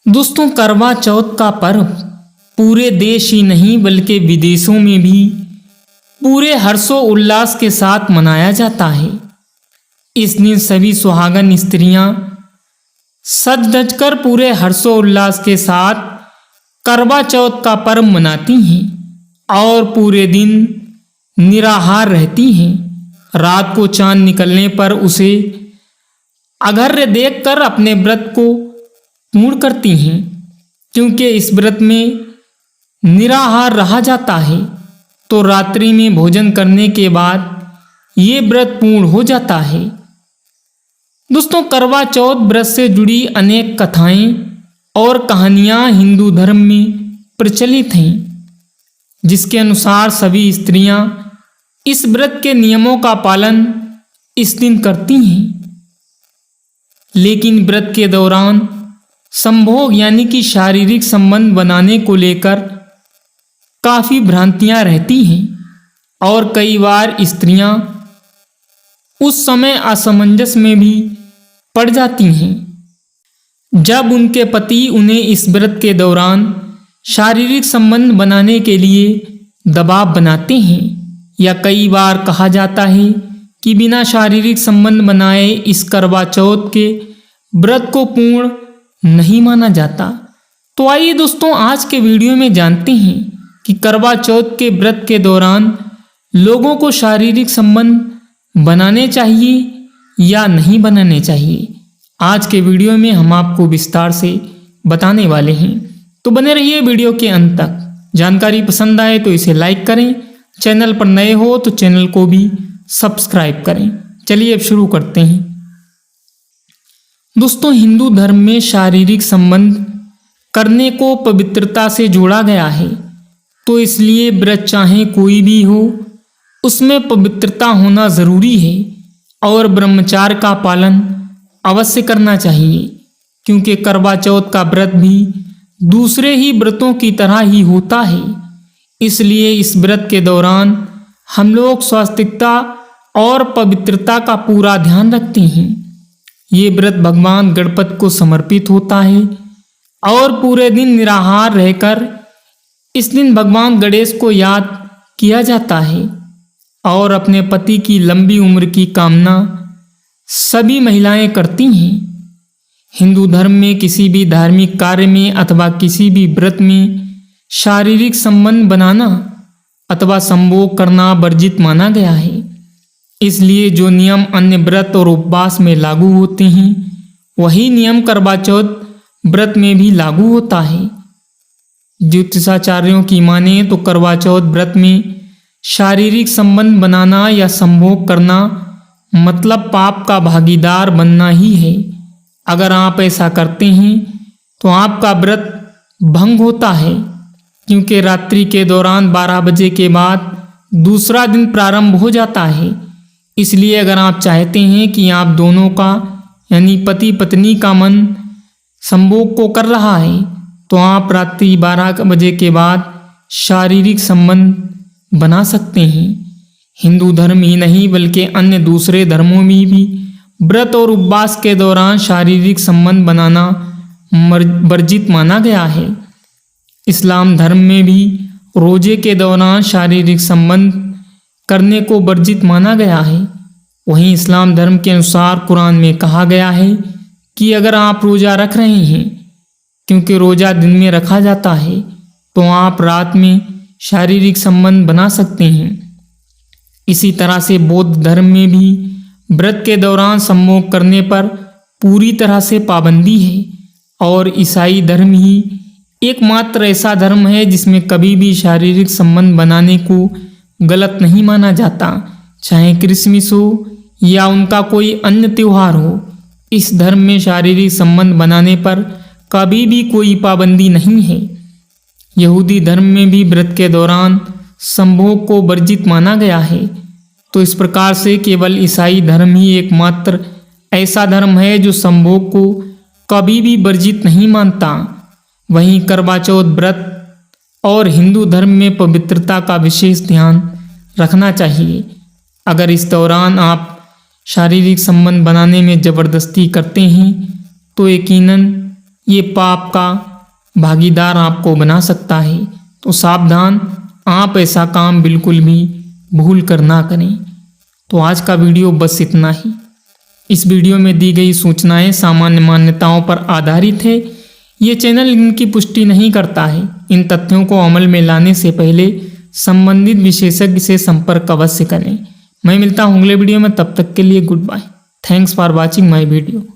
दोस्तों, करवा चौथ का पर्व पूरे देश ही नहीं बल्कि विदेशों में भी पूरे हर्षोल्लास के साथ मनाया जाता है। इस दिन सभी सुहागन स्त्रियां सज धज कर पूरे हर्षोल्लास के साथ करवा चौथ का पर्व मनाती हैं और पूरे दिन निराहार रहती हैं। रात को चांद निकलने पर उसे अर्घ्य देखकर अपने व्रत को पूर्ण करती हैं, क्योंकि इस व्रत में निराहार रहा जाता है। तो रात्रि में भोजन करने के बाद ये व्रत पूर्ण हो जाता है। दोस्तों, करवा चौथ व्रत से जुड़ी अनेक कथाएं और कहानियां हिंदू धर्म में प्रचलित हैं, जिसके अनुसार सभी स्त्रियां इस व्रत के नियमों का पालन इस दिन करती हैं। लेकिन व्रत के दौरान संभोग यानी कि शारीरिक संबंध बनाने को लेकर काफ़ी भ्रांतियां रहती हैं और कई बार स्त्रियां उस समय असमंजस में भी पड़ जाती हैं जब उनके पति उन्हें इस व्रत के दौरान शारीरिक संबंध बनाने के लिए दबाव बनाते हैं, या कई बार कहा जाता है कि बिना शारीरिक संबंध बनाए इस करवा चौथ के व्रत को पूर्ण नहीं माना जाता। तो आइए दोस्तों, आज के वीडियो में जानते हैं कि करवा चौथ के व्रत के दौरान लोगों को शारीरिक संबंध बनाने चाहिए या नहीं बनाने चाहिए। आज के वीडियो में हम आपको विस्तार से बताने वाले हैं, तो बने रहिए वीडियो के अंत तक। जानकारी पसंद आए तो इसे लाइक करें, चैनल पर नए हो तो चैनल को भी सब्सक्राइब करें। चलिए अब शुरू करते हैं। दोस्तों, हिंदू धर्म में शारीरिक संबंध करने को पवित्रता से जोड़ा गया है, तो इसलिए व्रत चाहे कोई भी हो उसमें पवित्रता होना जरूरी है और ब्रह्मचार्य का पालन अवश्य करना चाहिए, क्योंकि करवा चौथ का व्रत भी दूसरे ही व्रतों की तरह ही होता है। इसलिए इस व्रत के दौरान हम लोग स्वास्तिकता और पवित्रता का पूरा ध्यान रखते हैं। ये व्रत भगवान गणपति को समर्पित होता है और पूरे दिन निराहार रहकर इस दिन भगवान गणेश को याद किया जाता है और अपने पति की लंबी उम्र की कामना सभी महिलाएं करती हैं। हिंदू धर्म में किसी भी धार्मिक कार्य में अथवा किसी भी व्रत में शारीरिक संबंध बनाना अथवा संभोग करना वर्जित माना गया है। इसलिए जो नियम अन्य व्रत और उपवास में लागू होते हैं, वही नियम करवा चौथ व्रत में भी लागू होता है। ज्योतिषाचार्यों की माने तो करवा चौथ व्रत में शारीरिक संबंध बनाना या संभोग करना मतलब पाप का भागीदार बनना ही है। अगर आप ऐसा करते हैं तो आपका व्रत भंग होता है, क्योंकि रात्रि के दौरान 12 बजे के बाद दूसरा दिन प्रारंभ हो जाता है। इसलिए अगर आप चाहते हैं कि आप दोनों का यानी पति पत्नी का मन संभोग को कर रहा है, तो आप रात्रि 12 बजे के बाद शारीरिक संबंध बना सकते हैं। हिंदू धर्म ही नहीं बल्कि अन्य दूसरे धर्मों में भी व्रत और उपवास के दौरान शारीरिक संबंध बनाना वर्जित माना गया है। इस्लाम धर्म में भी रोजे के दौरान शारीरिक संबंध करने को वर्जित माना गया है। वहीं इस्लाम धर्म के अनुसार कुरान में कहा गया है कि अगर आप रोज़ा रख रहे हैं, क्योंकि रोज़ा दिन में रखा जाता है, तो आप रात में शारीरिक संबंध बना सकते हैं। इसी तरह से बौद्ध धर्म में भी व्रत के दौरान संभोग करने पर पूरी तरह से पाबंदी है और ईसाई धर्म ही एकमात्र ऐसा धर्म है जिसमें कभी भी शारीरिक संबंध बनाने को गलत नहीं माना जाता, चाहे क्रिसमस हो या उनका कोई अन्य त्यौहार हो। इस धर्म में शारीरिक संबंध बनाने पर कभी भी कोई पाबंदी नहीं है। यहूदी धर्म में भी व्रत के दौरान संभोग को वर्जित माना गया है। तो इस प्रकार से केवल ईसाई धर्म ही एकमात्र ऐसा धर्म है जो संभोग को कभी भी वर्जित नहीं मानता। वहीं करवा चौथ व्रत और हिंदू धर्म में पवित्रता का विशेष ध्यान रखना चाहिए। अगर इस दौरान आप शारीरिक संबंध बनाने में ज़बरदस्ती करते हैं तो यकीनन ये पाप का भागीदार आपको बना सकता है। तो सावधान, आप ऐसा काम बिल्कुल भी भूल कर ना करें। तो आज का वीडियो बस इतना ही। इस वीडियो में दी गई सूचनाएं सामान्य मान्यताओं पर आधारित है। ये चैनल इनकी पुष्टि नहीं करता है। इन तथ्यों को अमल में लाने से पहले संबंधित विशेषज्ञ से संपर्क अवश्य करें। मैं मिलता हूँ अगले वीडियो में, तब तक के लिए goodbye. Thanks for watching my video.